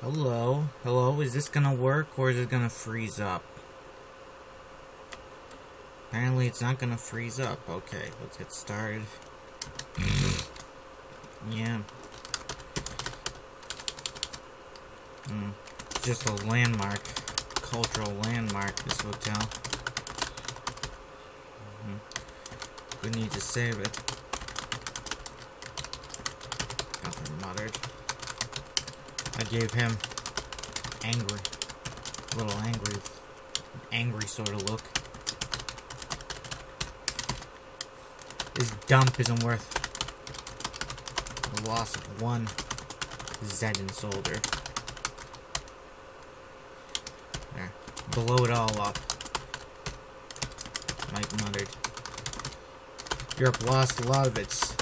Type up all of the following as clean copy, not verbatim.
Hello? Hello? Is this gonna work or is it gonna freeze up? Apparently it's not gonna freeze up. Okay, let's get started. Yeah. It's just a landmark. Cultural landmark, this hotel. We need to save it. Nothing muttered. I gave him angry. A little angry sort of look. This dump isn't worth the loss of one Zedin soldier. There. Blow it all up. Mike muttered. Europe lost a lot of its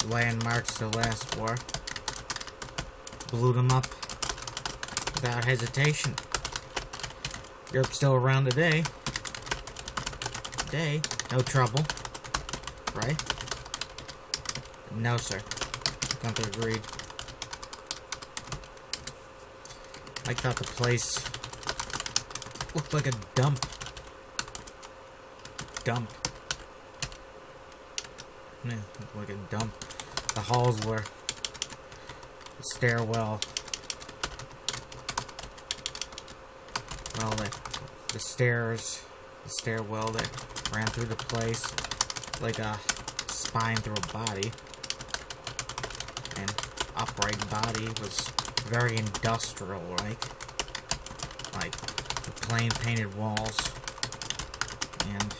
landmarks to the last war. Blew them up without hesitation. Europe's still around today. No trouble. Right? No, sir. Gunther agreed. I thought the place looked like a dump. Yeah, looked like a dump. The halls were the stairwell. Well, the stairwell that ran through the place like a spine through a body. And upright body was very industrial like the plain painted walls and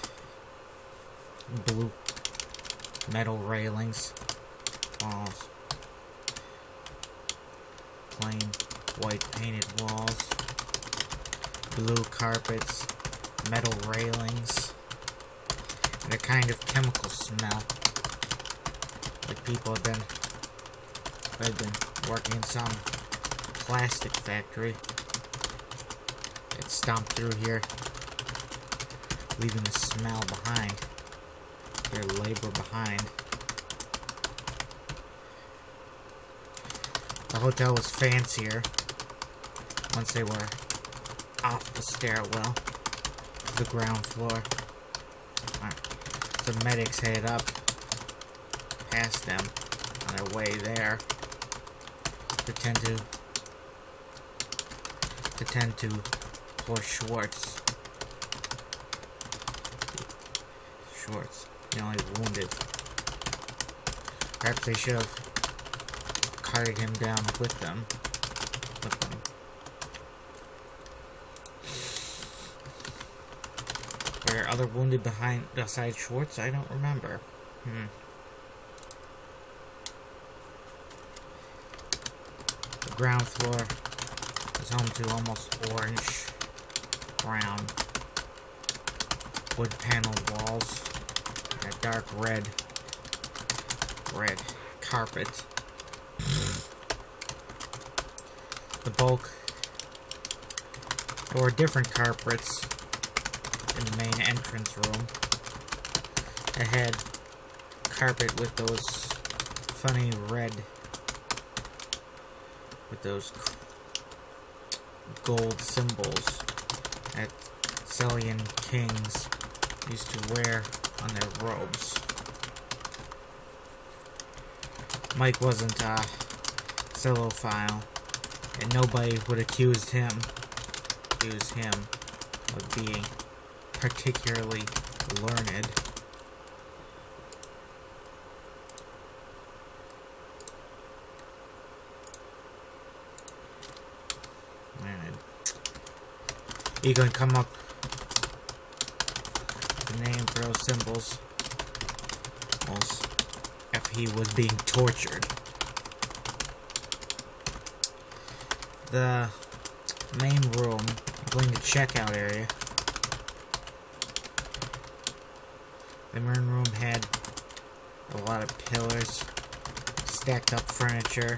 blue metal railings, walls, plain white painted walls, blue carpets, metal railings, and a kind of chemical smell, like people had been working in some plastic factory. It stomped through here, leaving a smell behind. Their labor behind. The hotel was fancier once they were off the stairwell to the ground floor. The medics headed up past them on their way there to tend to poor Schwartz, the only wounded. Perhaps they should have carted him down with them. Were there other wounded beside Schwartz? I don't remember. The ground floor is home to almost orange, brown, wood paneled walls, and a dark red carpet. There were different carpets in the main entrance room. It had carpet with those funny red, with those gold symbols that Celian kings used to wear on their robes. Mike wasn't a Celophile, and nobody would accuse him of being particularly learned. You can come up with the name for those symbols as if he was being tortured. The main room, including the checkout area. The main room had a lot of pillars, stacked up furniture,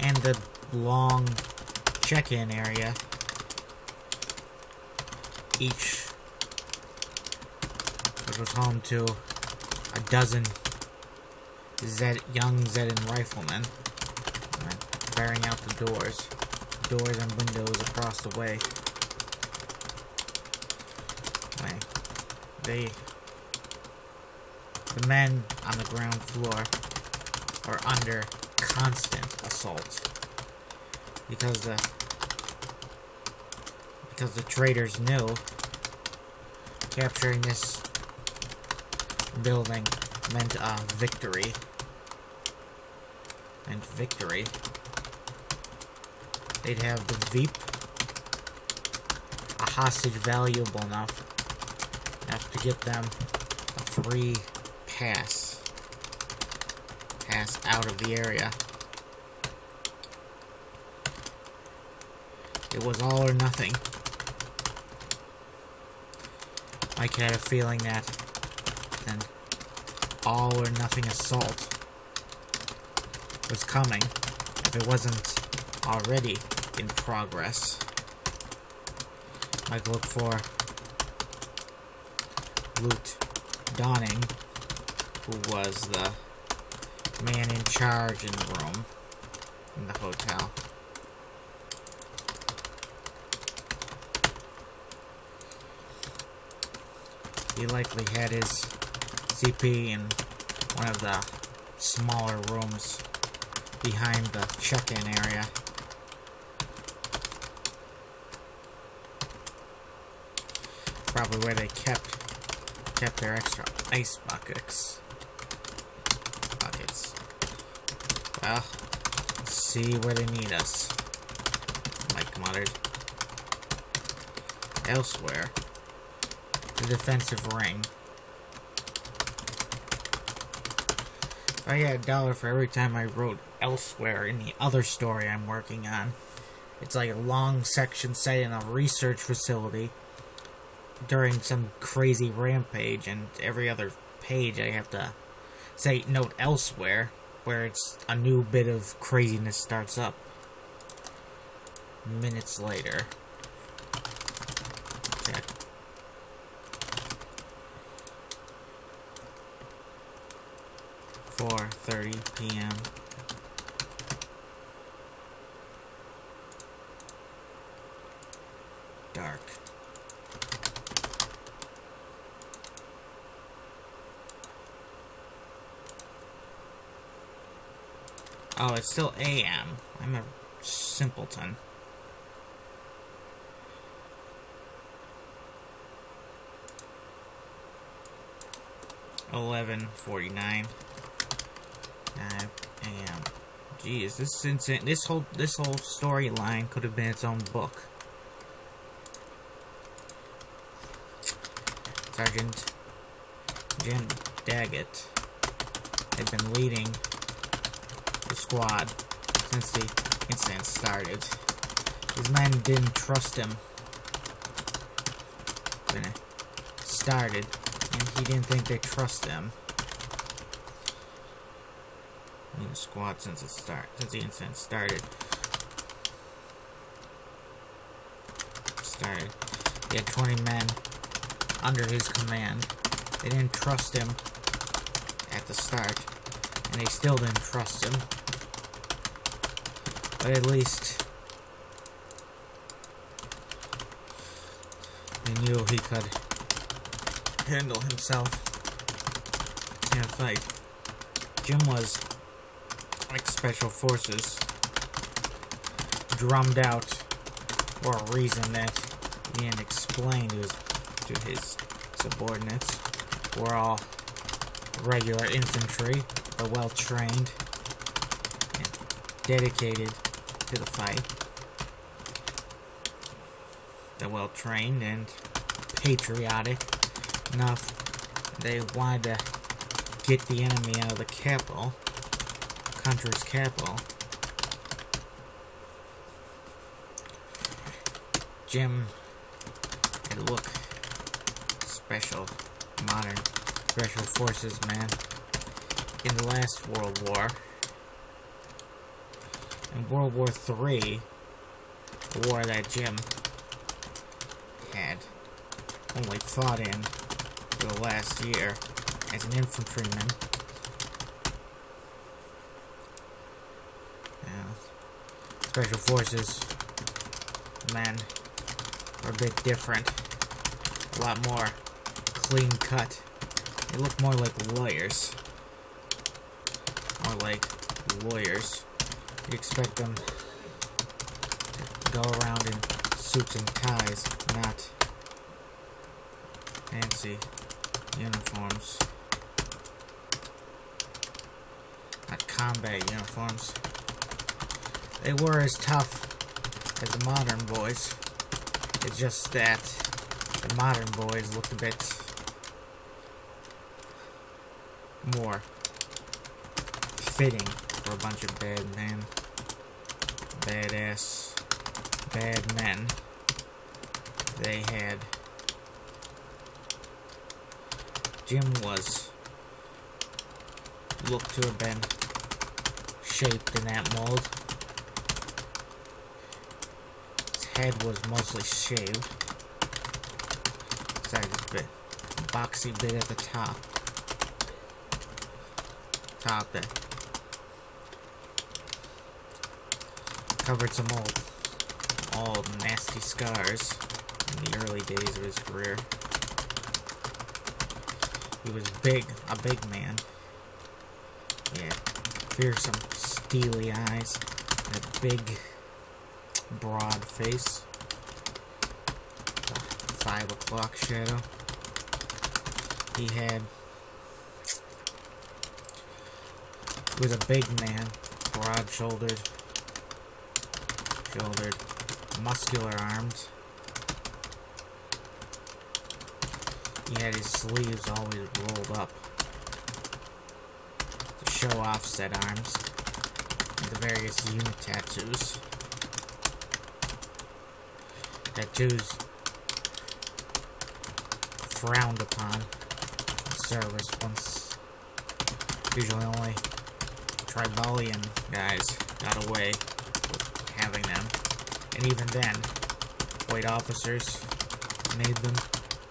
and the long check-in area. Which was home to a dozen young Zedin riflemen. clearing out the doors and windows across the way. The men on the ground floor are under constant assault because the traitors knew capturing this building meant victory. And victory, they'd have the Veep, a hostage valuable enough to get them a free pass out of the area. It was all or nothing. Mike had a feeling that an all or nothing assault was coming, if it wasn't already in progress. Mike looked for Lute Donning, who was the man in charge in the room in the hotel. He likely had his CP in one of the smaller rooms behind the check-in area. Probably where they kept their extra ice buckets. Well, let's see where they need us, Mike muttered. Elsewhere, the defensive ring. If I had $1 for every time I wrote elsewhere in the other story I'm working on, it's like a long section set in a research facility during some crazy rampage, and every other page I have to say note elsewhere, where it's a new bit of craziness starts up. Minutes later. Check. 4:30 p.m. Dark. Oh, it's still AM. I'm a simpleton. $11:49. 9 AM. Jeez, this is insane. This whole storyline could have been its own book. Sergeant Jim Daggett had been leading the squad since the incident started. His men didn't trust him when it started, and he didn't think they trust him. In the squad since the incident started. He had 20 men under his command. They didn't trust him at the start, and they still didn't trust him. But at least they knew he could handle himself in a fight. Jim was like Special Forces, drummed out for a reason that he didn't explain to his subordinates. We're all regular infantry, but well trained and dedicated to the fight. They're well trained and patriotic enough. They wanted to get the enemy out of the capital, country's capital. Jim had a look special, modern Special Forces man in the last World War. In World War III, a war that Jim had only fought in for the last year as an infantryman. Special Forces men are a bit different. A lot more clean cut. They look more like lawyers. More like lawyers. You expect them to go around in suits and ties, not fancy uniforms. Not combat uniforms. They were as tough as the modern boys. It's just that the modern boys look a bit more fitting for a bunch of bad men. Badass, bad men they had. Jim looked to have been shaped in that mold. His head was mostly shaved. Besides a bit boxy bit at the top. That covered some old nasty scars in the early days of his career. He was a big man. Yeah, fearsome, steely eyes, and a big, broad face. The 5 o'clock shadow. He was a big man, broad-shouldered, muscular arms. He had his sleeves always rolled up to show off said arms and the various unit tattoos. Tattoos frowned upon in service once. Usually only Tribalian guys got away with having them. And even then, white officers made them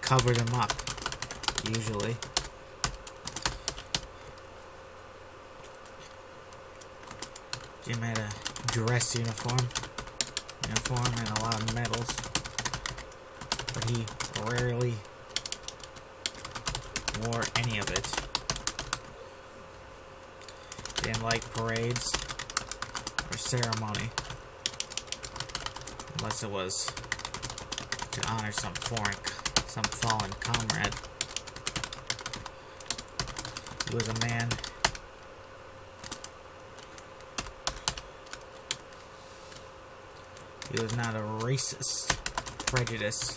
cover them up, usually. Jim had a dress uniform and a lot of medals, but he rarely wore any of it. Didn't like parades or ceremony, unless it was to honor some fallen comrade. He was a man he was not a racist prejudice.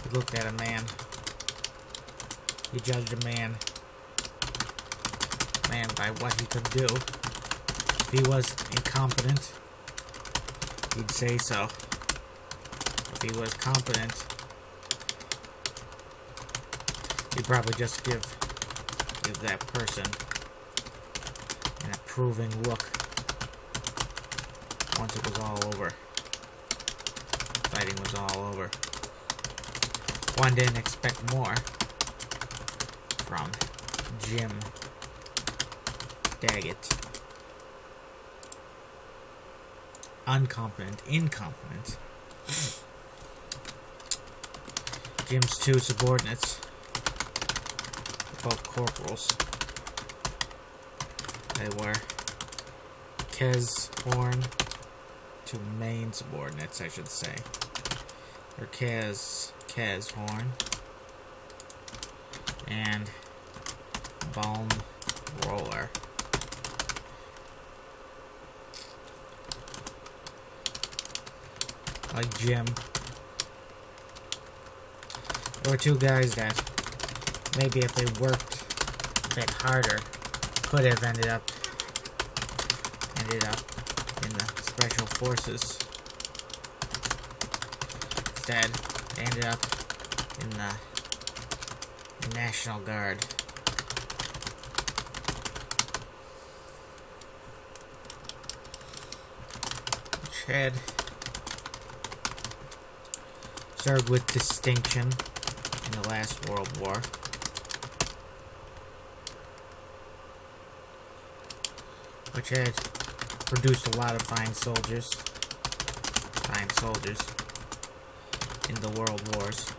He looked at a man. He judged a man by what he could do. If he was incompetent, he'd say so. If he was competent, he'd probably just give that person an approving look once it was all over. Fighting was all over. One didn't expect more from Jim Daggett. Incompetent. Jim's 2 subordinates, both corporals. They were Kez Horn, 2 main subordinates, I should say. Or Kez Horn and Balm Roller. Like Jim, there were 2 guys that maybe if they worked a bit harder could have ended up in the Special Forces. Instead, they ended up in the National Guard. Which had served with distinction in the last World War. Which had produced a lot of fine soldiers in the World Wars.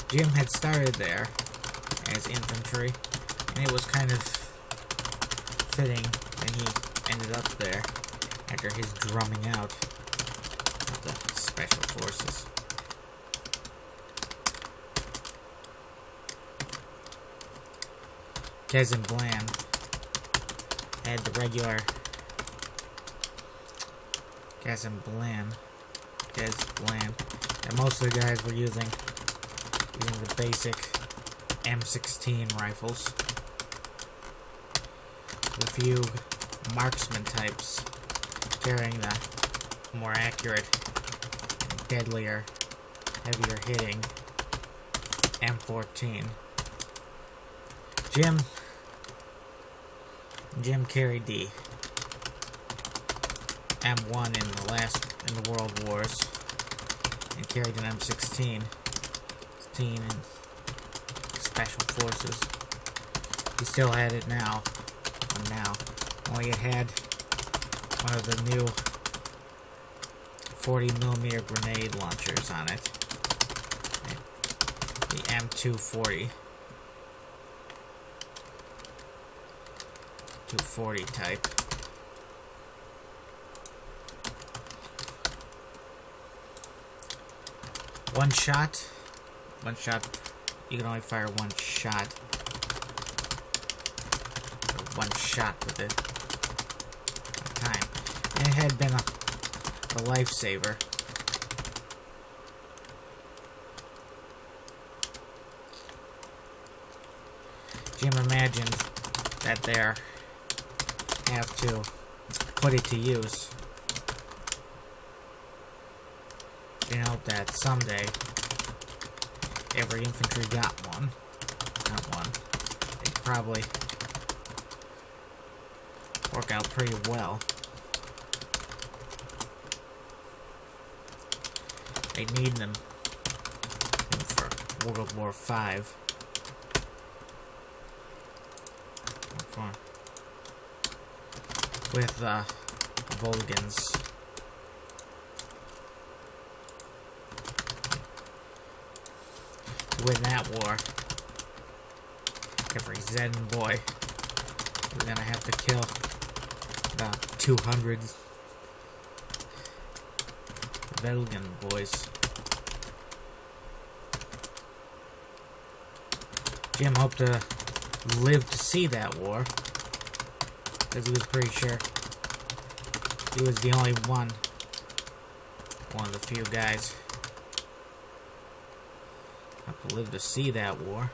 Jim had started there as infantry, and it was kind of fitting that he ended up there after his drumming out of the Special Forces. Kez and Bland had the regular Kez Bland, and most of the guys were using the basic M16 rifles. A few marksman types carrying the more accurate, deadlier, heavier hitting M14. Jim carried the M1 in the World Wars, and carried an M16 in Special Forces. He still had it now. Only it had one of the new 40mm grenade launchers on it. The M240. 240 type. One shot, you can only fire one shot. One shot with it at a time. And it had been a lifesaver. Jim imagined that there have to put it to use. You know that someday every infantry got one. Not one. It'd probably work out pretty well. They need them for World War V. With Volgans. To win that war, every Zen boy is gonna have to kill about 200 Volgan boys. Jim hoped to live to see that war, because he was pretty sure he was the only one of the few guys who lived to see that war.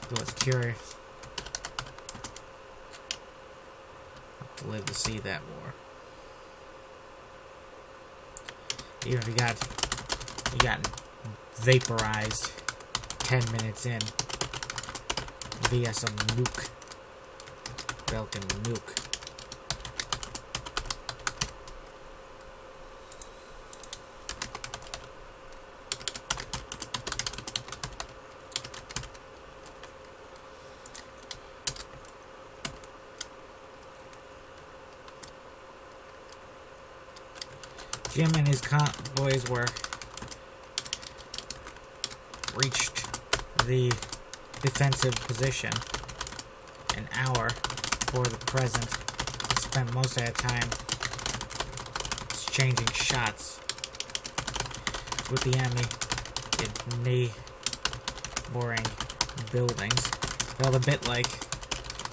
He was curious to live to see that war. Even if he got vaporized 10 minutes in via some nuke. Belkin nuke. Jim and his boys reached the defensive position an hour before the present. Spent most of that time exchanging shots with the enemy in neighboring buildings. Felt a bit like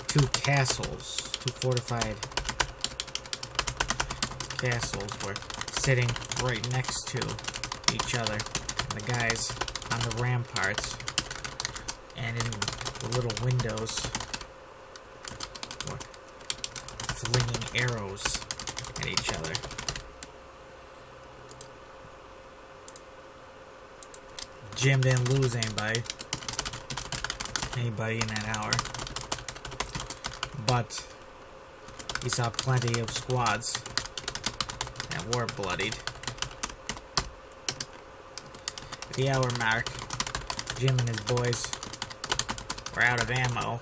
two fortified castles were sitting right next to each other. And the guys on the ramparts and in the little windows were flinging arrows at each other. Jim didn't lose anybody in that hour, but he saw plenty of squads that were bloodied. At the hour mark, Jim and his boys were out of ammo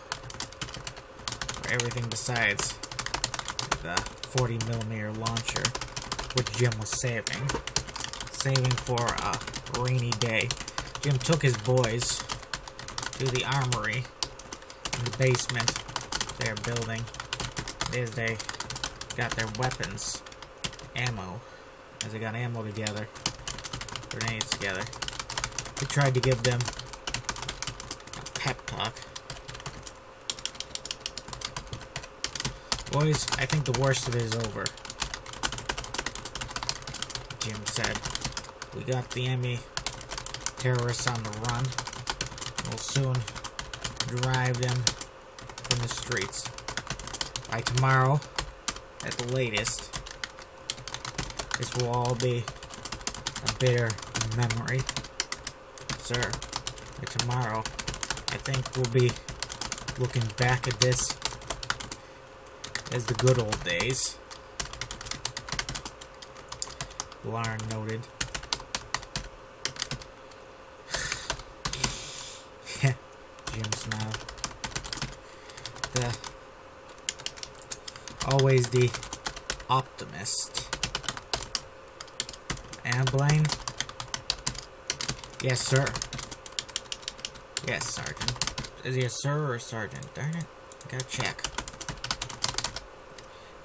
for everything besides the 40mm launcher, which Jim was saving for a rainy day. Jim took his boys to the armory in the basement they're building as they got their weapons, ammo, as they got ammo together, grenades together. He tried to give them a pep talk. Boys, I think the worst of it is over, Jim said. We got the enemy terrorists on the run. We'll soon drive them from the streets. By tomorrow, at the latest, this will all be a bitter memory. Sir, by tomorrow, I think we'll be looking back at this as the good old days. Lauren noted. Jim smiled. Always the optimist. And Blaine? Yes, sir. Yes, Sergeant. Is he a sir or a sergeant? Darn it. Gotta check.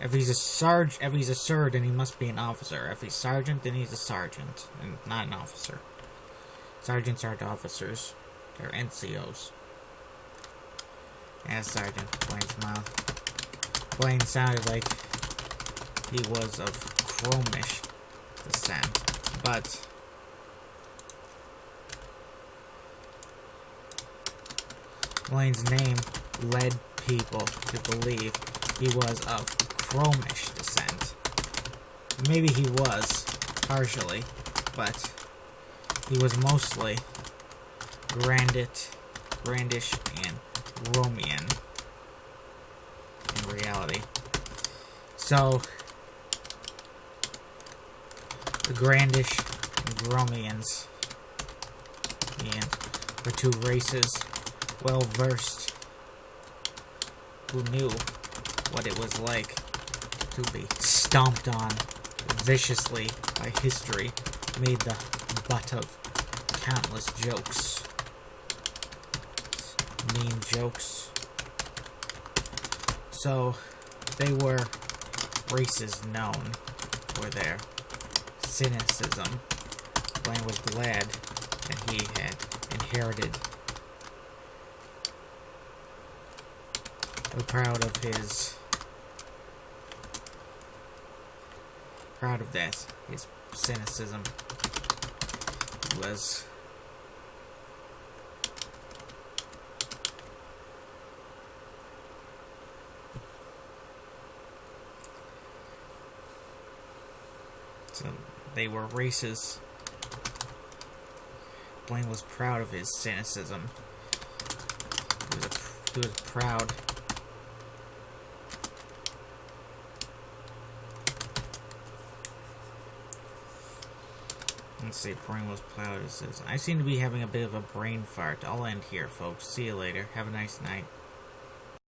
If he's a sir, then he must be an officer. If he's sergeant, then he's a sergeant, and not an officer. Sergeants aren't officers. They're NCOs. Yes, Sergeant. Blaine smiled. Blaine sounded like he was of Chromish descent, but Blaine's name led people to believe he was of Chromish descent. Maybe he was, partially, but he was mostly Grandish and Romian in reality. So, the Grandish and Romians were two races well versed who knew what it was like to be stomped on viciously by history, made the butt of countless jokes. Mean jokes. So, they were races known for their cynicism. Blaine was glad that he had inherited. Proud of that, his cynicism. He was so they were races. Blaine was proud of his cynicism. He was proud. Let's see, Blaine was proud. It says, I seem to be having a bit of a brain fart. I'll end here, folks. See you later. Have a nice night.